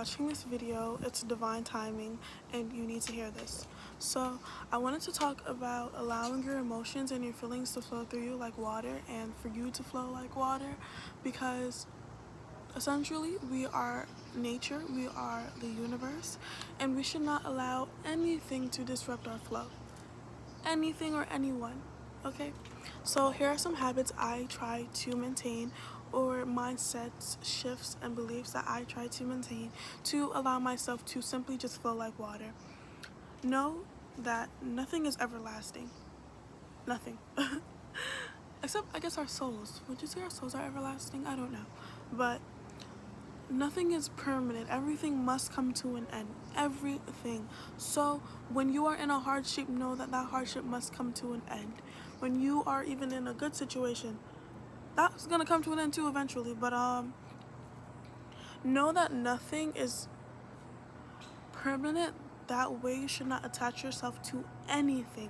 watching this video. It's divine timing and you need to hear this. So I wanted to talk about allowing your emotions and your feelings to flow through you like water and for you to flow like water, because essentially we are nature, we are the universe, and we should not allow anything to disrupt our flow. Anything or anyone, okay? So here are some habits I try to maintain, or mindsets, shifts, and beliefs that I try to maintain to allow myself to simply just flow like water. Know that nothing is everlasting. Nothing. Except, I guess, our souls. Would you say our souls are everlasting? I don't know. But nothing is permanent. Everything must come to an end. Everything. So when you are in a hardship, know that that hardship must come to an end. When you are even in a good situation, that's gonna come to an end too eventually. But know that nothing is permanent. That way you should not attach yourself to anything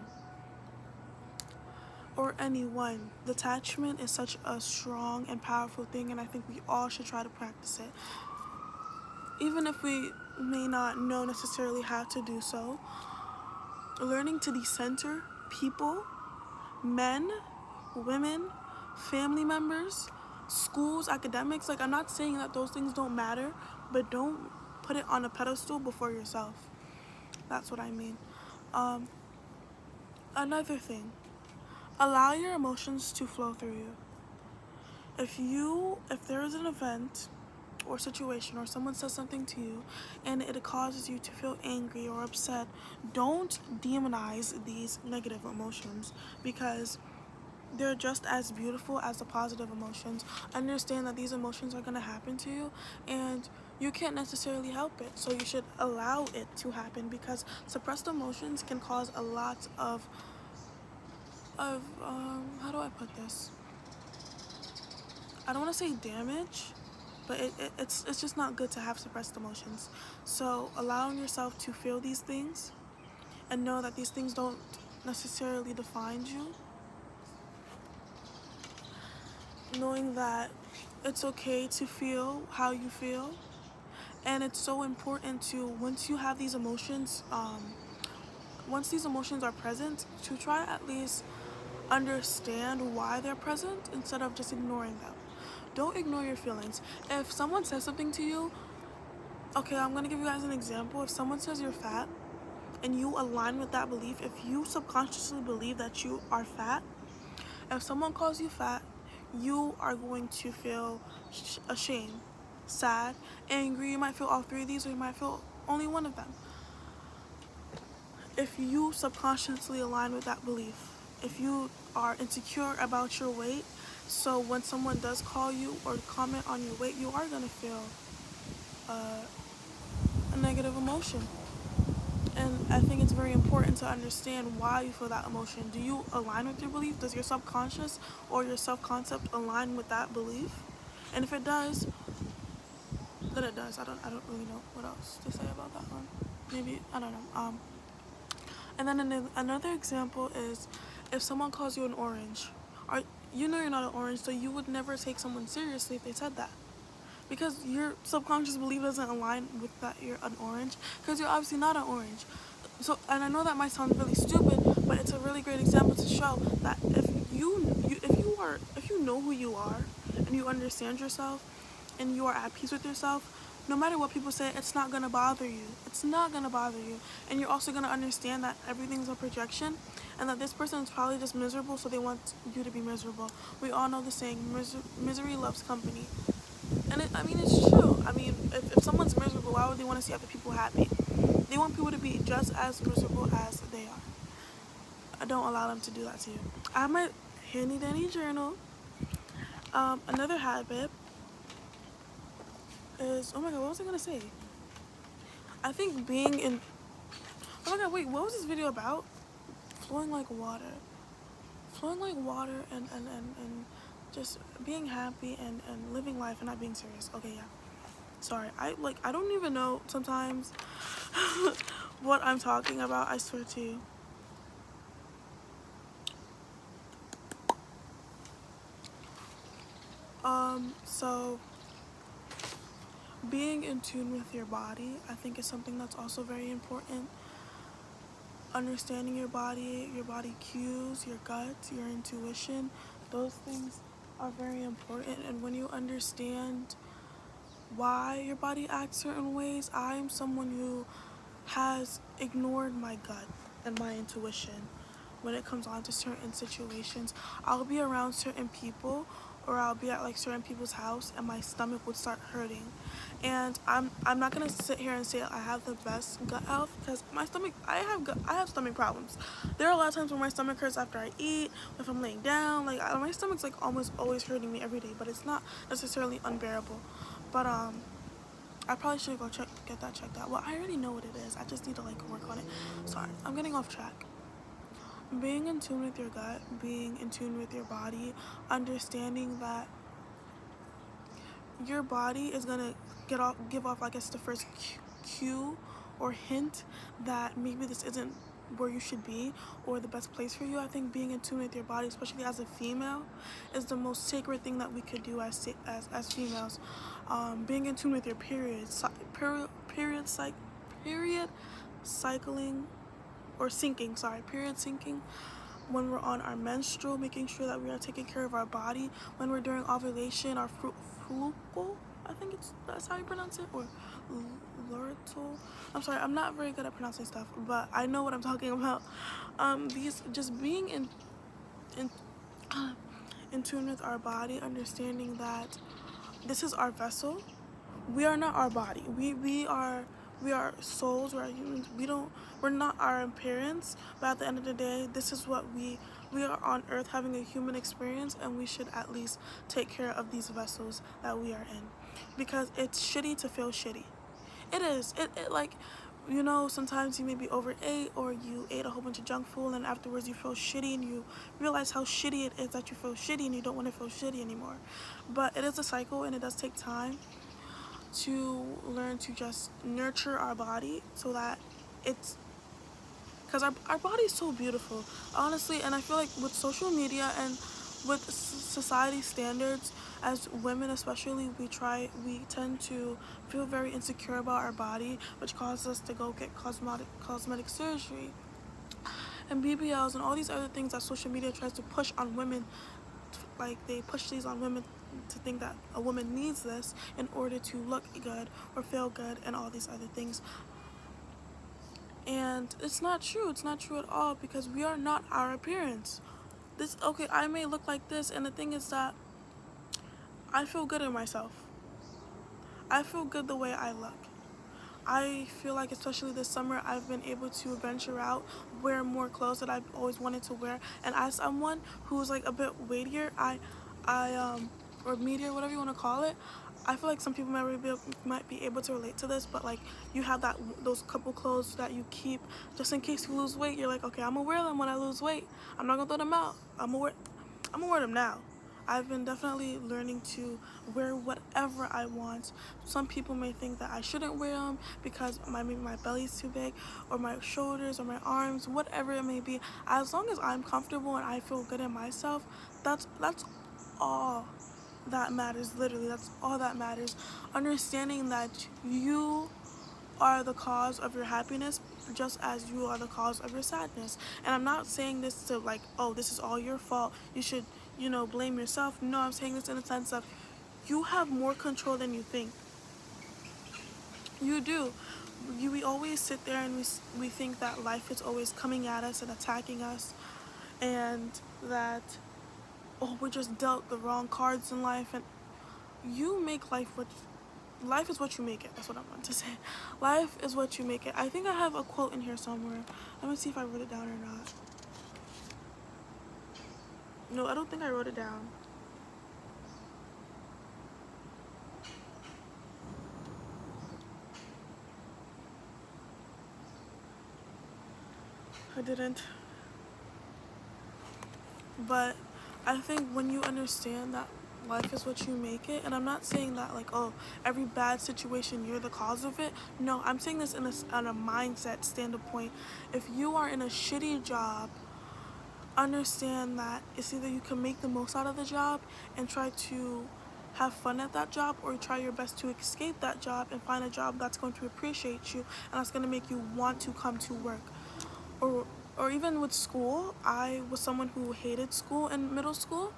or anyone. Detachment is such a strong and powerful thing, and I think we all should try to practice it. Even if we may not know necessarily how to do so, learning to decenter people, men, women, family members, schools, academics. Like, I'm not saying that those things don't matter, but don't put it on a pedestal before yourself. That's what I mean. Another thing, allow your emotions to flow through you. If there is an event or situation or someone says something to you and it causes you to feel angry or upset, don't demonize these negative emotions, because they're just as beautiful as the positive emotions. Understand that these emotions are going to happen to you and you can't necessarily help it, so you should allow it to happen, because suppressed emotions can cause a lot of how do I put this? I don't want to say damage, but it's just not good to have suppressed emotions. So allowing yourself to feel these things and know that these things don't necessarily define you. Knowing that it's okay to feel how you feel, and it's so important to, once you have these emotions, once these emotions are present, to try at least understand why they're present instead of just ignoring them. Don't ignore your feelings. If someone says something to you, okay, I'm gonna give you guys an example. If someone says you're fat and you align with that belief, if you subconsciously believe that you are fat, if someone calls you fat, you are going to feel ashamed, sad, angry. You might feel all three of these, or you might feel only one of them. If you subconsciously align with that belief, if you are insecure about your weight, so when someone does call you or comment on your weight, you are going to feel a negative emotion. And I think it's very important to understand why you feel that emotion. Do you align with your belief? Does your subconscious or your self-concept align with that belief? And if it does, then it does. I don't really know what else to say about that one. Maybe, I don't know. And then another example is if someone calls you an orange, or you know you're not an orange, so you would never take someone seriously if they said that, because your subconscious belief doesn't align with that you're an orange, because you're obviously not an orange. So, and I know that might sound really stupid, but it's a really great example to show that if you know who you are and you understand yourself and you are at peace with yourself, no matter what people say, it's not gonna bother you. It's not gonna bother you. And you're also gonna understand that everything's a projection, and that this person is probably just miserable, so they want you to be miserable. We all know the saying, misery loves company. And it's true. I mean, if someone's miserable, why would they want to see other people happy? They want people to be just as miserable as they are. Don't allow them to do that to you. I have my handy dandy journal. Another habit is, oh my god, what was I gonna say? I think being in, oh my god, wait, what was this video about? Flowing like water. Flowing like water and just being happy and living life and not being serious. Okay, yeah. Sorry, I don't even know sometimes what I'm talking about, I swear to you. So being in tune with your body, I think, is something that's also very important. Understanding your body cues, your gut, your intuition, those things are very important. And when you understand why your body acts certain ways, I'm someone who has ignored my gut and my intuition when it comes on to certain situations. I'll be around certain people, or I'll be at like certain people's house and my stomach would start hurting. And I'm not gonna sit here and say I have the best gut health, because my stomach, I have stomach problems. There are a lot of times when my stomach hurts after I eat, if I'm laying down, like my stomach's like almost always hurting me every day, but it's not necessarily unbearable. But I probably should go get that checked out. Well, I already know what it is. I just need to like work on it. Sorry, I'm getting off track. Being in tune with your gut, being in tune with your body, understanding that your body is gonna give off, I guess, the first cue or hint that maybe this isn't where you should be or the best place for you. I think being in tune with your body, especially as a female, is the most sacred thing that we could do as females. Being in tune with your period cycling or syncing, period syncing, when we're on our menstrual, making sure that we are taking care of our body, when we're during ovulation, our follicle, I think that's how you pronounce it, or luteal. I'm sorry, I'm not very good at pronouncing stuff, but I know what I'm talking about. These just being in in tune with our body, understanding that this is our vessel. We are not our body. We are souls. We are humans. We're not our appearance. But at the end of the day, this is what we are on Earth having a human experience, and we should at least take care of these vessels that we are in, because it's shitty to feel shitty. It is. It like, sometimes you may be overate, or you ate a whole bunch of junk food, and afterwards you feel shitty and you realize how shitty it is that you feel shitty and you don't want to feel shitty anymore. But it is a cycle, and it does take time to learn to just nurture our body, so that it's, because our body is so beautiful, honestly. And I feel like with social media and with society standards, as women especially, we tend to feel very insecure about our body, which causes us to go get cosmetic surgery and BBLs and all these other things that social media tries to push on women. Like, they push these on women to think that a woman needs this in order to look good or feel good and all these other things. And it's not true. It's not true at all, because we are not our appearance. I may look like this, and the thing is that I feel good in myself. I feel good the way I look. I feel like, especially this summer, I've been able to venture out, wear more clothes that I've always wanted to wear. And as someone who's like a bit weightier, or meatier, whatever you want to call it, I feel like some people might be able to relate to this. But like, you have those couple clothes that you keep just in case you lose weight. You're like, okay, I'm gonna wear them when I lose weight. I'm not gonna throw them out. I'm gonna wear them now. I've been definitely learning to wear whatever I want. Some people may think that I shouldn't wear them because maybe my belly's too big, or my shoulders, or my arms, whatever it may be. As long as I'm comfortable and I feel good in myself, that's all that matters. Literally, that's all that matters. Understanding that you are the cause of your happiness, just as you are the cause of your sadness. And I'm not saying this to like, oh, this is all your fault, you should, blame yourself. No, I'm saying this in the sense of, you have more control than you think. You do. We always sit there and we think that life is always coming at us and attacking us, and that, oh, we're just dealt the wrong cards in life. And you make life is what you make it. That's what I want to say. Life is what you make it. I think I have a quote in here somewhere. Let me see if I wrote it down or not. No, I don't think I wrote it down. I didn't. But I think when you understand that life is what you make it, and I'm not saying that like, oh, every bad situation you're the cause of it. No, I'm saying this on a mindset standpoint. If you are in a shitty job, understand that it's either you can make the most out of the job and try to have fun at that job, or try your best to escape that job and find a job that's going to appreciate you and that's going to make you want to come to work. Or even with school, I was someone who hated school in middle school.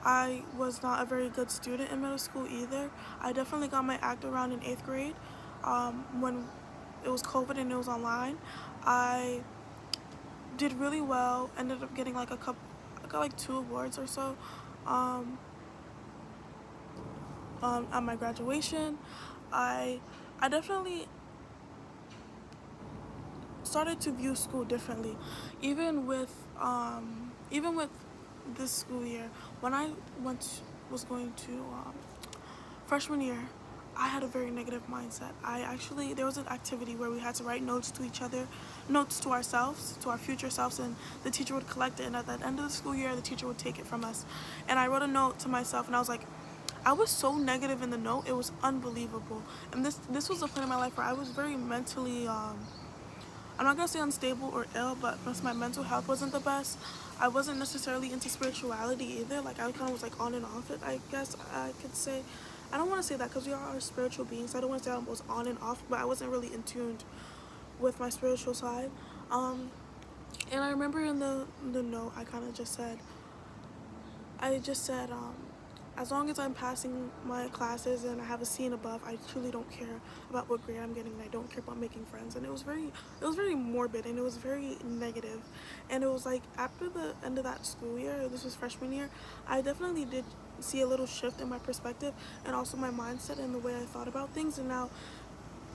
I was not a very good student in middle school either. I definitely got my act around in 8th grade, when it was COVID and it was online. I did really well, ended up getting like I got like 2 awards or so, um, at my graduation. I I definitely started to view school differently, even with even with this school year. When I was going to freshman year, I had a very negative mindset. There was an activity where we had to write notes to each other, notes to ourselves, to our future selves, and the teacher would collect it. And at the end of the school year, the teacher would take it from us. And I wrote a note to myself, and I was like, I was so negative in the note, it was unbelievable. And this was a point in my life where I was very mentally I'm not gonna say unstable or ill, but plus my mental health wasn't the best. I wasn't necessarily into spirituality either. Like I kind of was like on and off it, I guess I could say. I don't want to say that because we are spiritual beings. I don't want to say I was on and off, but I wasn't really in tune with my spiritual side. And I remember in the note, I just said, as long as I'm passing my classes and I have a C and above, I truly don't care about what grade I'm getting, and I don't care about making friends. And it was very morbid, and it was very negative. And it was like after the end of that school year, this was freshman year, I definitely did see a little shift in my perspective and also my mindset and the way I thought about things. And now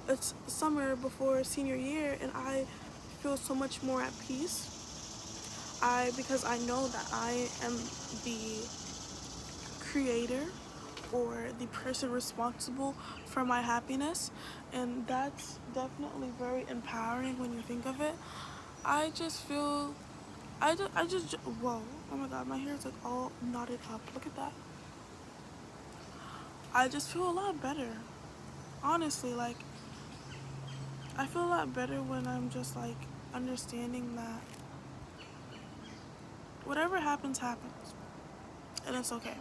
it's summer before senior year, and I feel so much more at peace. Because I know that I am the creator or the person responsible for my happiness, and that's definitely very empowering when you think of it. I just feel I just whoa, oh my god, my hair is like all knotted up, look at that. I just feel a lot better, honestly. Like I feel a lot better when I'm just like understanding that whatever happens and it's okay.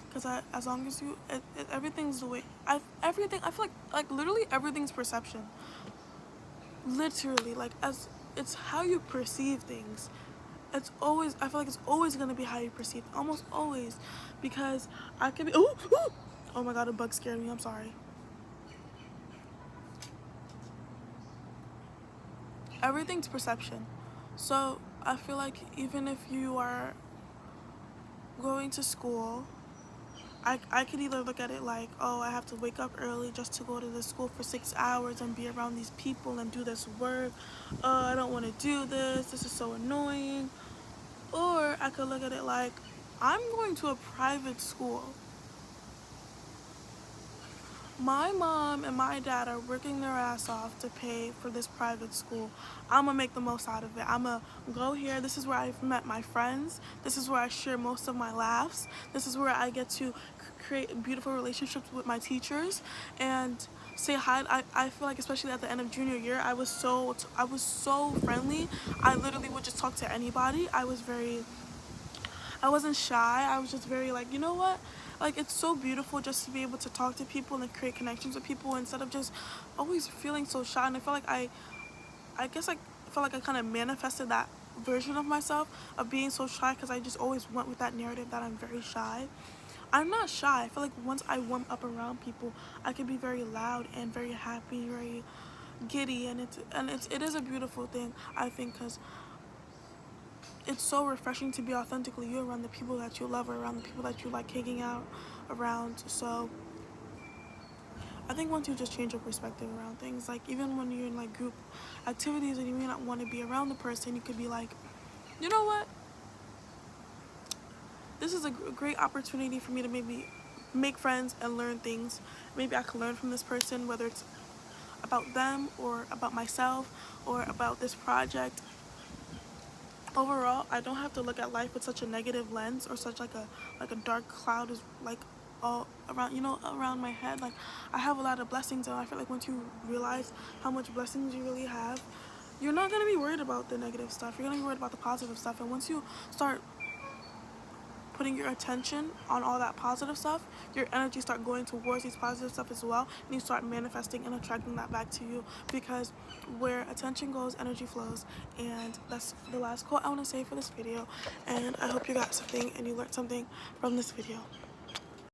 Because as long as everything's the way everything, I feel like literally everything's perception. Literally, like, as it's how you perceive things. I feel like it's always gonna be how you perceive, almost always. Because I could be oh my god, a bug scared me, I'm sorry. Everything's perception. So I feel like even if you are going to school, I could either look at it like, oh, I have to wake up early just to go to the school for 6 hours and be around these people and do this work. I don't want to do this. This is so annoying. Or I could look at it like, I'm going to a private school. My mom and my dad are working their ass off to pay for this private school. I'm gonna make the most out of it. I'm gonna go here. This is where I've met my friends. This is where I share most of my laughs. This is where I get to create beautiful relationships with my teachers and say hi. I feel like, especially at the end of junior year, I was so friendly. I literally would just talk to anybody. I wasn't shy. I was just very like, you know what? Like, it's so beautiful just to be able to talk to people and create connections with people instead of just always feeling so shy. And I feel like I guess I felt like I kind of manifested that version of myself of being so shy, because I just always went with that narrative that I'm very shy. I'm not shy. I feel like once I warm up around people, I can be very loud and very happy, very giddy, and it is a beautiful thing, I think, because it's so refreshing to be authentically you around the people that you love, or around the people that you like hanging out around. So I think once you just change your perspective around things, like even when you're in like group activities and you may not want to be around the person, you could be like, you know what, this is a great opportunity for me to maybe make friends and learn things. Maybe I could learn from this person, whether it's about them or about myself or about this project. Overall, I don't have to look at life with such a negative lens, or such like a dark cloud is like all around, around my head. Like, I have a lot of blessings, and I feel like once you realize how much blessings you really have, you're not gonna be worried about the negative stuff. You're gonna be worried about the positive stuff. And once you start putting your attention on all that positive stuff, your energy start going towards these positive stuff as well, and you start manifesting and attracting that back to you, because where attention goes, energy flows. And that's the last quote I want to say for this video, and I hope you got something and you learned something from this video.